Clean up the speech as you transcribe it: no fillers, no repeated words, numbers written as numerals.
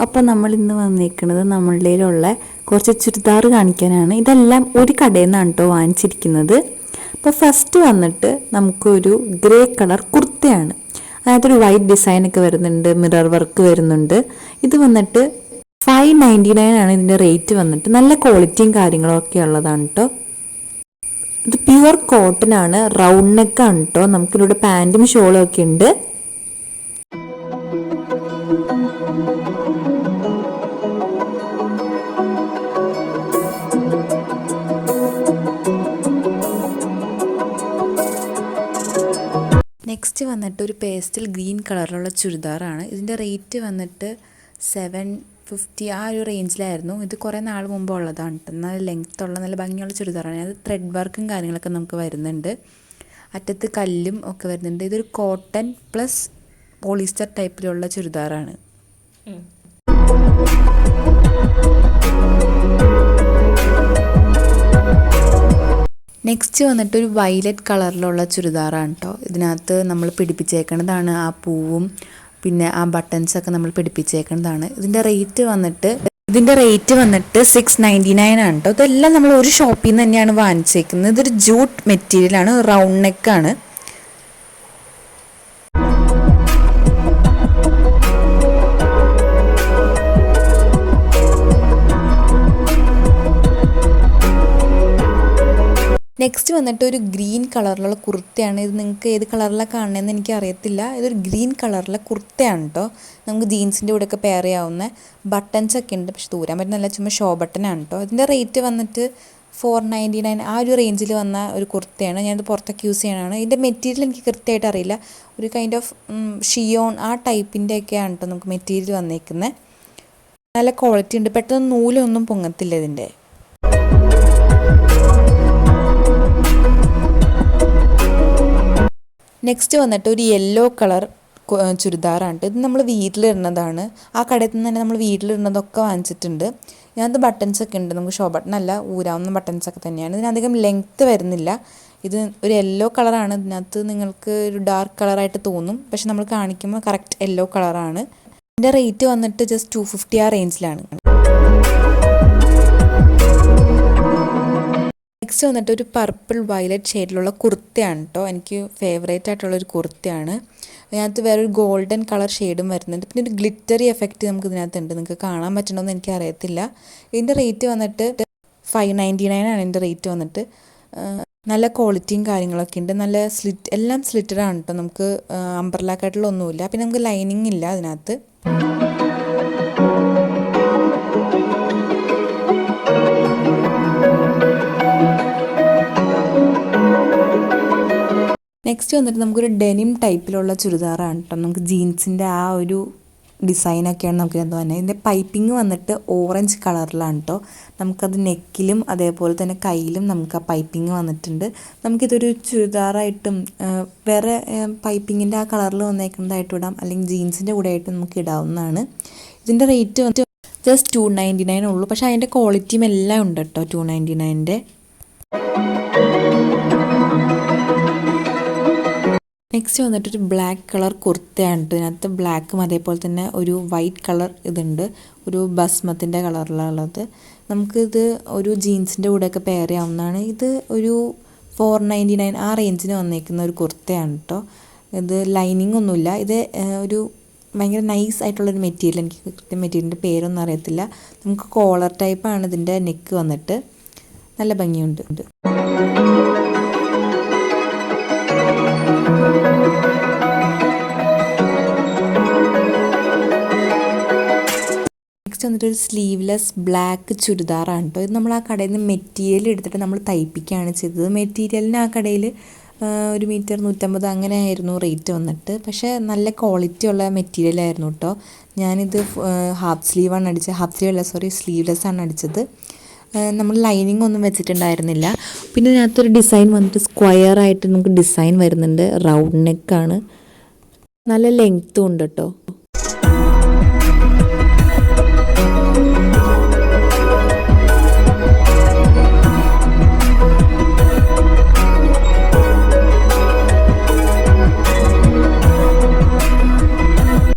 അപ്പോൾ നമ്മൾ ഇന്ന് വന്നിരിക്കുന്നത് നമ്മളുടെയിലുള്ള കുറച്ച് ചുരിദാർ കാണിക്കാനാണ്. ഇതെല്ലാം ഒരു കടയിൽ നിന്നാണ് കേട്ടോ വാങ്ങിച്ചിരിക്കുന്നത്. അപ്പോൾ ഫസ്റ്റ് വന്നിട്ട് നമുക്കൊരു ഗ്രേ കളർ കുർത്തയാണ്. അതിനകത്തൊരു വൈറ്റ് ഡിസൈനൊക്കെ വരുന്നുണ്ട്, മിറർ വർക്ക് വരുന്നുണ്ട്. ഇത് വന്നിട്ട് 599 ആണ് ഇതിൻ്റെ റേറ്റ് വന്നിട്ട്. നല്ല ക്വാളിറ്റിയും കാര്യങ്ങളും ഒക്കെ ഉള്ളതാണ് കേട്ടോ. ഇത് പ്യുവർ കോട്ടൺ ആണ്, റൗണ്ട് നെക്കാണ് കേട്ടോ. നമുക്കിവിടെ പാൻറ്റും ഷോളും ഒക്കെ ഉണ്ട്. നെക്സ്റ്റ് വന്നിട്ട് ഒരു പേസ്റ്റൽ ഗ്രീൻ കളറിലുള്ള ചുരിദാറാണ്. ഇതിൻ്റെ റേറ്റ് വന്നിട്ട് 750 ആ ഒരു റേഞ്ചിലായിരുന്നു. ഇത് കുറേ നാൾ മുമ്പ് ഉള്ളതാണ് കേട്ടോ. നല്ല ലെങ്ത്തുള്ള നല്ല ഭംഗിയുള്ള ചുരിദാറാണ്. അത് ത്രെഡ് വർക്കും കാര്യങ്ങളൊക്കെ നമുക്ക് വരുന്നുണ്ട്. അറ്റത്ത് കല്ലും ഒക്കെ വരുന്നുണ്ട്. ഇതൊരു കോട്ടൺ പ്ലസ് പോളിസ്റ്റർ ടൈപ്പിലുള്ള ചുരിദാറാണ്. നെക്സ്റ്റ് വന്നിട്ട് ഒരു വയലറ്റ് കളറിലുള്ള ചുരിദാറാണ് കേട്ടോ. ഇതിനകത്ത് നമ്മൾ പിടിപ്പിച്ചേക്കുന്നതാണ് ആ പൂവും പിന്നെ ആ ബട്ടൺസൊക്കെ നമ്മൾ പിടിപ്പിച്ചേക്കുന്നതാണ്. ഇതിൻ്റെ റേറ്റ് വന്നിട്ട് 699 ആണ് കേട്ടോ. ഇതെല്ലാം നമ്മൾ ഒരു ഷോപ്പിൽ നിന്ന് തന്നെയാണ് വാങ്ങിച്ചേക്കുന്നത്. ഇതൊരു ജൂട്ട് മെറ്റീരിയലാണ്, റൗണ്ട് നെക്കാണ്. നെക്സ്റ്റ് വന്നിട്ട് ഒരു ഗ്രീൻ കളറിലുള്ള കുർത്തയാണ്. ഇത് നിങ്ങൾക്ക് ഏത് കളറിലാണ് കാണണമെന്ന് എനിക്ക് അറിയത്തില്ല. ഇതൊരു ഗ്രീൻ കളറിലെ കുർത്തയാണ് കേട്ടോ. നമുക്ക് ജീൻസിൻ്റെ കൂടെയൊക്കെ പെയർ ചെയ്യാവുന്ന ബട്ടൺസ് ഒക്കെ ഉണ്ട്, പക്ഷെ ദൂരാൻ പറ്റുന്നില്ല, ചുമ്മാ ഷോ ബട്ടനാണ് കേട്ടോ. ഇതിൻ്റെ റേറ്റ് വന്നിട്ട് 499 ആ ഒരു റേഞ്ചിൽ വന്ന ഒരു കുർത്തയാണ്. ഞാനിത് പുറത്തൊക്കെ യൂസ് ചെയ്യണതാണ്. ഇതിൻ്റെ മെറ്റീരിയൽ എനിക്ക് കൃത്യമായിട്ട് അറിയില്ല. ഒരു കൈൻഡ് ഓഫ് ഷിയോൺ ആ ടൈപ്പിൻ്റെ ഒക്കെയാണ് കേട്ടോ നമുക്ക് മെറ്റീരിയൽ വന്നേക്കുന്നത്. നല്ല ക്വാളിറ്റി ഉണ്ട്, പെട്ടെന്ന് നൂലൊന്നും പൊങ്ങത്തില്ല ഇതിൻ്റെ. നെക്സ്റ്റ് വന്നിട്ട് ഒരു യെല്ലോ കളർ ചുരിദാറാണ്. ഇത് നമ്മൾ വീട്ടിലിടുന്നതാണ്. ആ കടയിൽ നിന്ന് തന്നെ നമ്മൾ വീട്ടിലിടുന്നതൊക്കെ വാങ്ങിച്ചിട്ടുണ്ട്. ഇതിനകത്ത് ബട്ടൺസൊക്കെ ഉണ്ട്, നമുക്ക് ഷോ ബട്ടൺ അല്ല, ഊരാവുന്ന ബട്ടൺസൊക്കെ തന്നെയാണ്. ഇതിനധികം ലെങ്ത്ത് വരുന്നില്ല. ഇത് ഒരു യെല്ലോ കളറാണ്. ഇതിനകത്ത് നിങ്ങൾക്ക് ഒരു ഡാർക്ക് കളറായിട്ട് തോന്നും, പക്ഷെ നമ്മൾ കാണിക്കുമ്പോൾ കറക്റ്റ് യെല്ലോ കളറാണ്. ഇതിൻ്റെ റേറ്റ് വന്നിട്ട് ജസ്റ്റ് 250 ആ റേഞ്ചിലാണ്. നെക്സ്റ്റ് വന്നിട്ട് ഒരു പർപ്പിൾ വയലറ്റ് ഷെയ്ഡിലുള്ള കുർത്തയാണ് കേട്ടോ. എനിക്ക് ഫേവറേറ്റ് ആയിട്ടുള്ളൊരു കുർത്തയാണ്. അതിനകത്ത് വേറൊരു ഗോൾഡൻ കളർ ഷെയ്ഡും വരുന്നുണ്ട്. പിന്നെ ഒരു ഗ്ലിറ്ററി എഫക്റ്റ് നമുക്ക് ഇതിനകത്തുണ്ട്. നിങ്ങൾക്ക് കാണാൻ പറ്റണമെന്ന് എനിക്ക് അറിയത്തില്ല. ഇതിൻ്റെ റേറ്റ് വന്നിട്ട് 599 ആണ് ഇതിൻ്റെ റേറ്റ് വന്നിട്ട്. നല്ല ക്വാളിറ്റിയും കാര്യങ്ങളൊക്കെ ഉണ്ട്. നല്ല എല്ലാം സ്ലിറ്റഡാണ് കേട്ടോ. നമുക്ക് അംബ്രലാക്കായിട്ടുള്ളൊന്നുമില്ല. പിന്നെ നമുക്ക് ലൈനിങ് ഇല്ല അതിനകത്ത്. നെക്സ്റ്റ് വന്നിട്ട് നമുക്കൊരു ഡെനിം ടൈപ്പിലുള്ള ചുരിദാറാണ് കേട്ടോ. നമുക്ക് ജീൻസിൻ്റെ ആ ഒരു ഡിസൈനൊക്കെയാണ് നമുക്ക് എന്താ പറയുക. ഇതിൻ്റെ പൈപ്പിംഗ് വന്നിട്ട് ഓറഞ്ച് കളറിലാണ് കേട്ടോ. നമുക്കത് നെക്കിലും അതേപോലെ തന്നെ കയ്യിലും നമുക്ക് ആ പൈപ്പിംഗ് വന്നിട്ടുണ്ട്. നമുക്കിതൊരു ചുരിദാറായിട്ടും വേറെ പൈപ്പിങ്ങിൻ്റെ ആ കളറിൽ വന്നേക്കുന്നതായിട്ട് ഇടാം, അല്ലെങ്കിൽ ജീൻസിൻ്റെ കൂടെ ആയിട്ട് നമുക്ക് ഇടാവുന്നതാണ്. ഇതിൻ്റെ റേറ്റ് വന്നിട്ട് ജസ്റ്റ് 299 ഉള്ളൂ, പക്ഷേ അതിൻ്റെ ക്വാളിറ്റിയും എല്ലാം ഉണ്ട് കേട്ടോ 299. നെക്സ്റ്റ് വന്നിട്ടൊരു ബ്ലാക്ക് കളർ കുർത്തയാണ്. ഇതിനകത്ത് ബ്ലാക്കും അതേപോലെ തന്നെ ഒരു വൈറ്റ് കളർ ഇതുണ്ട്, ഒരു ബസ്മത്തിൻ്റെ കളറിലുള്ളത്. നമുക്കിത് ഒരു ജീൻസിൻ്റെ കൂടെയൊക്കെ പെയർ ചെയ്യാവുന്നതാണ്. ഇത് ഒരു 499 ആ റേഞ്ചിന് വന്നേക്കുന്ന ഒരു കുർത്തയാണ് കേട്ടോ. ഇത് ലൈനിങ് ഒന്നുമില്ല. ഇത് ഒരു ഭയങ്കര നൈസ് ആയിട്ടുള്ളൊരു മെറ്റീരിയൽ, എനിക്ക് കൃത്യം മെറ്റീരിയലിൻ്റെ പേരൊന്നും അറിയത്തില്ല. നമുക്ക് കോളർ ടൈപ്പാണ് ഇതിൻ്റെ നെക്ക് വന്നിട്ട്. നല്ല ഭംഗിയുണ്ട്. നെക്സ്റ്റ് വന്നിട്ട് ഒരു സ്ലീവ്ലെസ് ബ്ലാക്ക് ചുരിദാറാണ് കേട്ടോ. ഇത് നമ്മൾ ആ കടയിൽ നിന്ന് മെറ്റീരിയൽ എടുത്തിട്ട് നമ്മൾ തയ്പ്പിക്കുകയാണ് ചെയ്തത്. മെറ്റീരിയലിന് ആ കടയിൽ 1 മീറ്റർ 150 അങ്ങനെ ആയിരുന്നു റേറ്റ് വന്നിട്ട്. പക്ഷേ നല്ല ക്വാളിറ്റി ഉള്ള മെറ്റീരിയലായിരുന്നു കേട്ടോ. ഞാനിത് ഹാഫ് സ്ലീവ് അല്ല സ്ലീവ്ലെസ് ആണ് അടിച്ചത്. നമ്മൾ ലൈനിങ് ഒന്നും വെച്ചിട്ടുണ്ടായിരുന്നില്ല. പിന്നെ ഇതിനകത്തൊരു ഡിസൈൻ വന്നിട്ട് സ്ക്വയർ ആയിട്ട് നമുക്ക് ഡിസൈൻ വരുന്നുണ്ട്. റൗണ്ട് നെക്കാണ്, നല്ല ലെങ്ത്തും ഉണ്ട് കേട്ടോ.